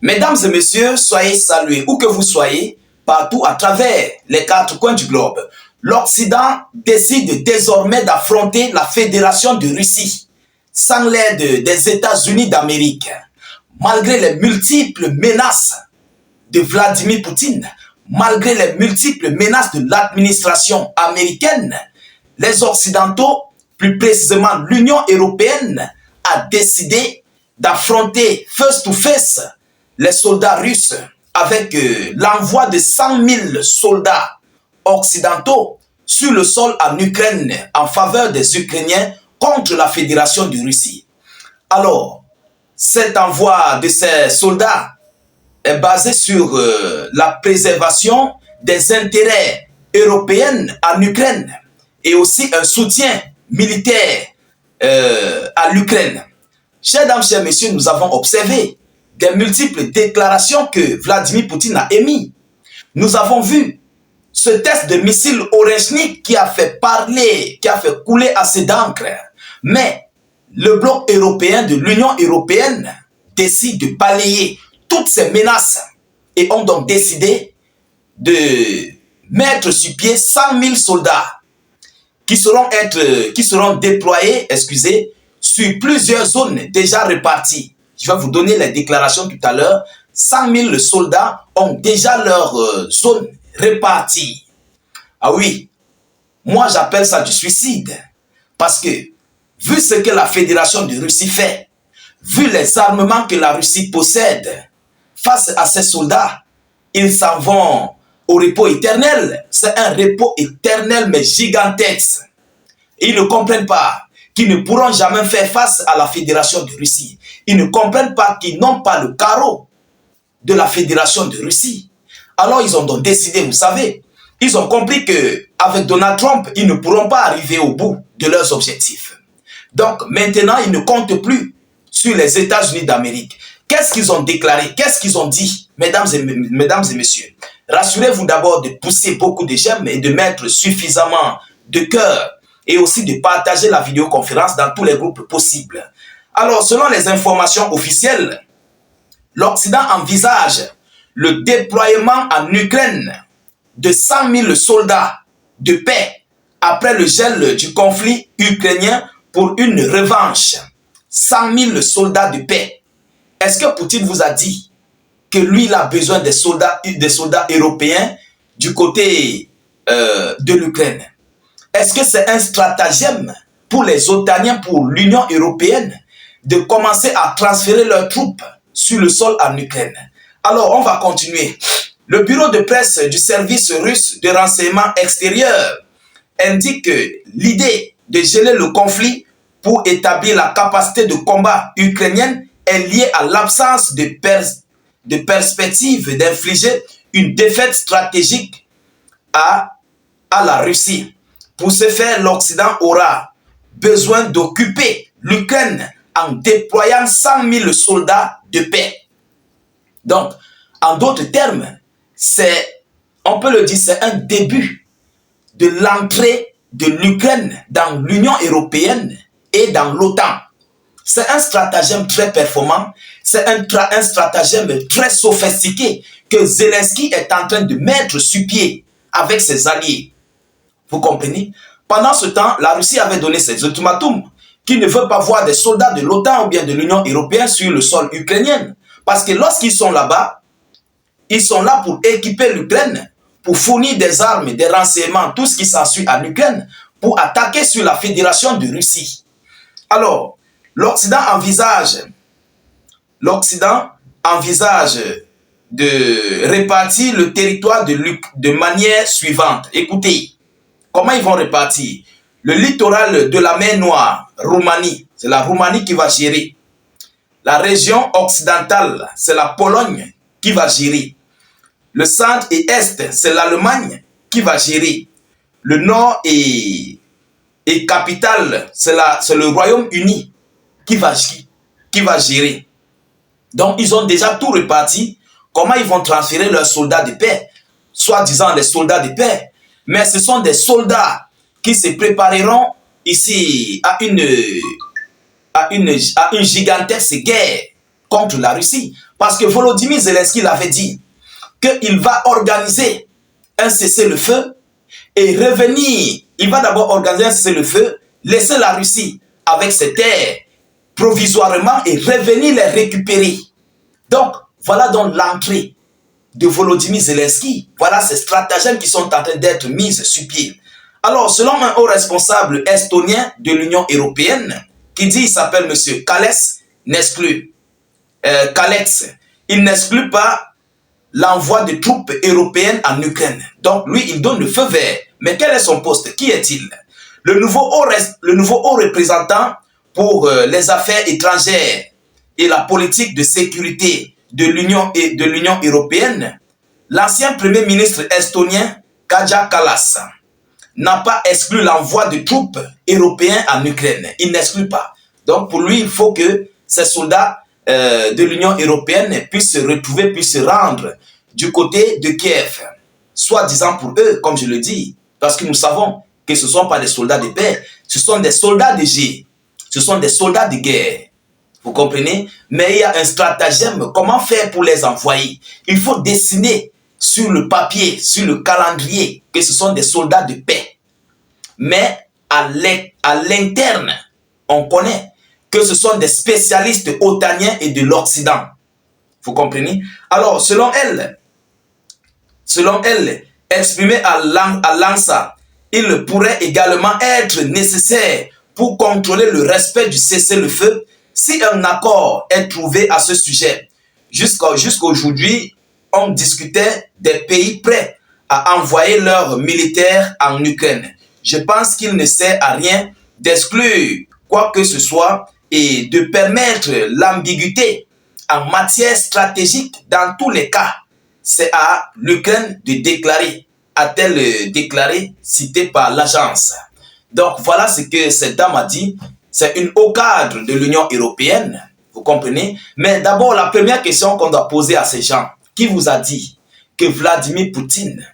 Mesdames et messieurs, soyez salués où que vous soyez, partout à travers les quatre coins du globe. L'Occident décide désormais d'affronter la Fédération de Russie sans l'aide des États-Unis d'Amérique. Malgré les multiples menaces de Vladimir Poutine, malgré les multiples menaces de l'administration américaine, les Occidentaux, plus précisément l'Union européenne, a décidé d'affronter face to face les soldats russes avec l'envoi de 100 000 soldats occidentaux sur le sol en Ukraine en faveur des Ukrainiens contre la Fédération de Russie. Alors, cet envoi de ces soldats est basé sur la préservation des intérêts européens en Ukraine et aussi un soutien militaire à l'Ukraine. Chers dames, chers messieurs, nous avons observé des multiples déclarations que Vladimir Poutine a émises. Nous avons vu ce test de missile Oreshnik qui a fait parler, qui a fait couler assez d'encre. Mais le bloc européen de l'Union européenne décide de balayer toutes ces menaces et ont donc décidé de mettre sur pied 100 000 soldats qui seront déployés, sur plusieurs zones déjà réparties. Je vais vous donner les déclarations tout à l'heure. 100 000 soldats ont déjà leur zone répartie. Ah oui, moi j'appelle ça du suicide. Parce que, vu ce que la Fédération de Russie fait, vu les armements que la Russie possède, face à ces soldats, ils s'en vont au repos éternel. C'est un repos éternel mais gigantesque. Et ils ne comprennent pas qu'ils ne pourront jamais faire face à la Fédération de Russie. Ils ne comprennent pas qu'ils n'ont pas le carreau de la Fédération de Russie. Alors ils ont donc décidé, vous savez, ils ont compris qu'avec Donald Trump, ils ne pourront pas arriver au bout de leurs objectifs. Donc maintenant, ils ne comptent plus sur les États-Unis d'Amérique. Qu'est-ce qu'ils ont déclaré? Qu'est-ce qu'ils ont dit, mesdames et messieurs? Rassurez-vous d'abord de pousser beaucoup de j'aime et de mettre suffisamment de cœur et aussi de partager la vidéoconférence dans tous les groupes possibles. Alors, selon les informations officielles, l'Occident envisage le déploiement en Ukraine de 100 000 soldats de paix après le gel du conflit ukrainien pour une revanche. 100 000 soldats de paix. Est-ce que Poutine vous a dit que lui, il a besoin des soldats européens du côté de l'Ukraine? Est-ce que c'est un stratagème pour les Otaniens, pour l'Union européenne, de commencer à transférer leurs troupes sur le sol en Ukraine? Alors, on va continuer. Le bureau de presse du service russe de renseignement extérieur indique que l'idée de geler le conflit pour établir la capacité de combat ukrainienne est liée à l'absence de perspective d'infliger une défaite stratégique à la Russie. Pour ce faire, l'Occident aura besoin d'occuper l'Ukraine en déployant 100 000 soldats de paix. Donc, en d'autres termes, on peut le dire, c'est un début de l'entrée de l'Ukraine dans l'Union européenne et dans l'OTAN. C'est un stratagème très performant, c'est un stratagème très sophistiqué que Zelensky est en train de mettre sur pied avec ses alliés. Vous comprenez? Pendant ce temps, la Russie avait donné ses ultimatums qui ne veut pas voir des soldats de l'OTAN ou bien de l'Union européenne sur le sol ukrainien. Parce que lorsqu'ils sont là-bas, ils sont là pour équiper l'Ukraine, pour fournir des armes, des renseignements, tout ce qui s'ensuit à l'Ukraine, pour attaquer sur la Fédération de Russie. Alors, l'Occident envisage de répartir le territoire de manière suivante. Écoutez, comment ils vont répartir? Le littoral de la mer Noire, Roumanie, c'est la Roumanie qui va gérer. La région occidentale, c'est la Pologne qui va gérer. Le centre et est, c'est l'Allemagne qui va gérer. Le nord et capitale, c'est le Royaume-Uni qui va gérer. Donc, ils ont déjà tout réparti. Comment ils vont transférer leurs soldats de paix? Soi-disant les soldats de paix. Mais ce sont des soldats qui se prépareront ici à une gigantesque guerre contre la Russie. Parce que Volodymyr Zelensky l'avait dit qu'il va organiser un cessez-le-feu et revenir. Il va d'abord organiser un cessez-le-feu, laisser la Russie avec ses terres provisoirement et revenir les récupérer. Donc, voilà donc l'entrée de Volodymyr Zelensky. Voilà ces stratagèmes qui sont en train d'être mis sur pied. Alors, selon un haut responsable estonien de l'Union européenne, qui dit, il s'appelle M. Kalex, il n'exclut pas l'envoi de troupes européennes en Ukraine. Donc, lui, il donne le feu vert. Mais quel est son poste? Qui est-il? Le nouveau haut représentant pour les affaires étrangères et la politique de sécurité de l'Union européenne, l'ancien premier ministre estonien Kaja Kallas n'a pas exclu l'envoi de troupes européennes en Ukraine. Il n'exclut pas. Donc pour lui, il faut que ces soldats de l'Union européenne puissent se retrouver, puissent se rendre du côté de Kiev. Soi-disant pour eux, comme je le dis, parce que nous savons que ce ne sont pas des soldats de paix, ce sont des soldats de guerre. Ce sont des soldats de guerre. Vous comprenez? Mais il y a un stratagème. Comment faire pour les envoyer? Il faut dessiner sur le papier, sur le calendrier, que ce sont des soldats de paix. Mais à l'interne, on connaît que ce sont des spécialistes otaniens et de l'Occident. Vous comprenez? Alors, selon elle, exprimée à l'ANSA, il pourrait également être nécessaire pour contrôler le respect du cessez-le-feu si un accord est trouvé à ce sujet. Jusqu'à aujourd'hui, on discutait des pays prêts à envoyer leurs militaires en Ukraine. Je pense qu'il ne sert à rien d'exclure quoi que ce soit et de permettre l'ambiguïté en matière stratégique. Dans tous les cas, c'est à l'Ukraine de déclarer, a-t-elle déclaré, citée par l'agence. Donc voilà ce que cette dame a dit. C'est une haut cadre de l'Union européenne, vous comprenez? Mais d'abord, la première question qu'on doit poser à ces gens, qui vous a dit que Vladimir Poutine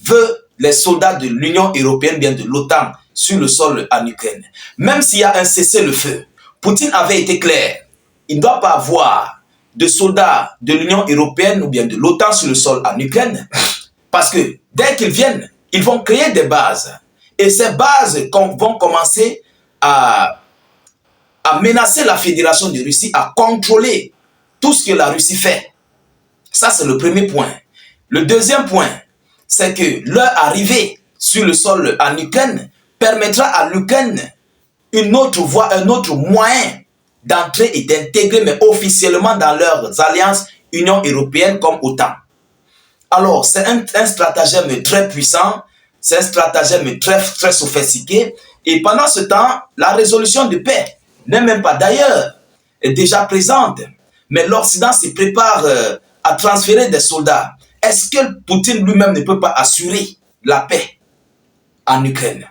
veut les soldats de l'Union européenne, bien de l'OTAN, sur le sol en Ukraine? Même s'il y a un cessez-le-feu, Poutine avait été clair. Il ne doit pas avoir de soldats de l'Union européenne ou bien de l'OTAN sur le sol en Ukraine, parce que dès qu'ils viennent, ils vont créer des bases. Et ces bases vont commencer à menacer la Fédération de Russie, à contrôler tout ce que la Russie fait. Ça, c'est le premier point. Le deuxième point, c'est que leur arrivée sur le sol en Ukraine permettra à l'Ukraine une autre voie, un autre moyen d'entrer et d'intégrer, mais officiellement dans leurs alliances Union européenne comme OTAN. Alors, c'est un stratagème très puissant, c'est un stratagème très sophistiqué. Et pendant ce temps, la résolution de paix n'est même pas d'ailleurs, est déjà présente. Mais l'Occident se prépare à transférer des soldats. Est-ce que Poutine lui-même ne peut pas assurer la paix en Ukraine?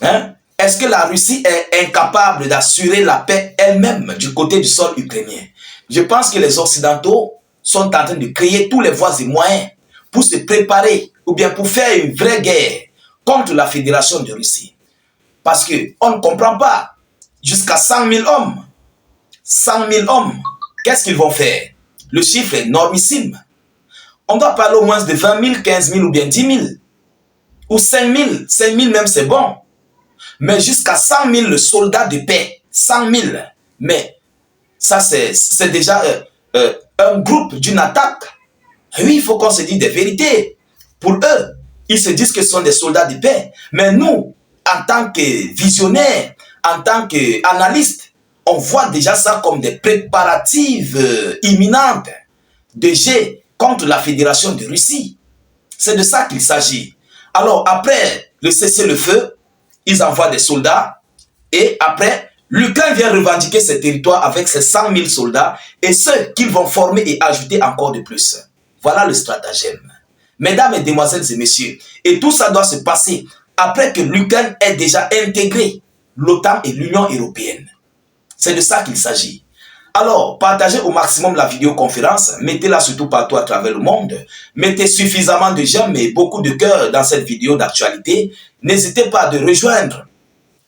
Hein? Est-ce que la Russie est incapable d'assurer la paix elle-même du côté du sol ukrainien? Je pense que les Occidentaux sont en train de créer tous les voies et moyens pour se préparer ou bien pour faire une vraie guerre contre la Fédération de Russie. Parce qu'on ne comprend pas. Jusqu'à 100 000 hommes. 100 000 hommes. Qu'est-ce qu'ils vont faire? Le chiffre est énormissime. On doit parler au moins de 20 000, 15 000 ou bien 10 000. Ou 5 000. 5 000 même c'est bon. Mais jusqu'à 100 000 soldats de paix. 100 000. Mais ça c'est déjà un groupe d'une attaque. Oui, il faut qu'on se dise des vérités. Pour eux, ils se disent que ce sont des soldats de paix. Mais nous, en tant que visionnaires, en tant qu'analystes, on voit déjà ça comme des préparatifs imminents de jets contre la Fédération de Russie. C'est de ça qu'il s'agit. Alors après le cessez-le-feu, ils envoient des soldats et après, l'Ukraine vient revendiquer ses territoires avec ses 100 000 soldats et ceux qu'ils vont former et ajouter encore de plus. Voilà le stratagème. Mesdames, Mesdemoiselles et Messieurs, et tout ça doit se passer après que l'Ukraine ait déjà intégré l'OTAN et l'Union européenne. C'est de ça qu'il s'agit. Alors, partagez au maximum la vidéoconférence, mettez-la surtout partout à travers le monde, mettez suffisamment de j'aime et beaucoup de cœur dans cette vidéo d'actualité. N'hésitez pas à rejoindre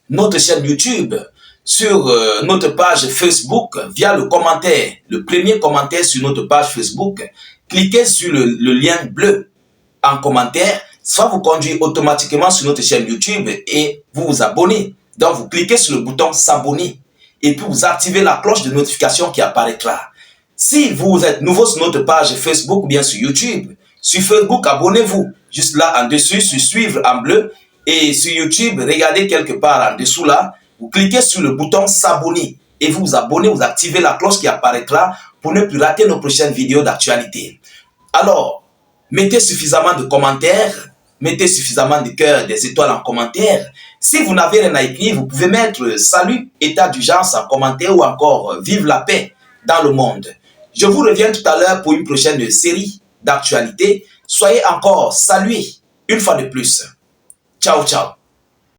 notre chaîne YouTube sur notre page Facebook via le commentaire, le premier commentaire sur notre page Facebook. Cliquez sur le lien bleu en commentaire, ça vous conduit automatiquement sur notre chaîne YouTube et vous vous abonnez. Donc vous cliquez sur le bouton s'abonner et puis vous activez la cloche de notification qui apparaîtra. Si vous êtes nouveau sur notre page Facebook ou bien sur YouTube, sur Facebook, abonnez-vous. Juste là en dessus, sur suivre en bleu. Et sur YouTube, regardez quelque part en dessous là, vous cliquez sur le bouton s'abonner et vous vous abonnez, vous activez la cloche qui apparaîtra pour ne plus rater nos prochaines vidéos d'actualité. Alors, mettez suffisamment de commentaires, mettez suffisamment de cœurs, des étoiles en commentaire. Si vous n'avez rien à écrire, vous pouvez mettre salut, état d'urgence en commentaire ou encore vive la paix dans le monde. Je vous reviens tout à l'heure pour une prochaine série d'actualités. Soyez encore salués une fois de plus. Ciao, ciao.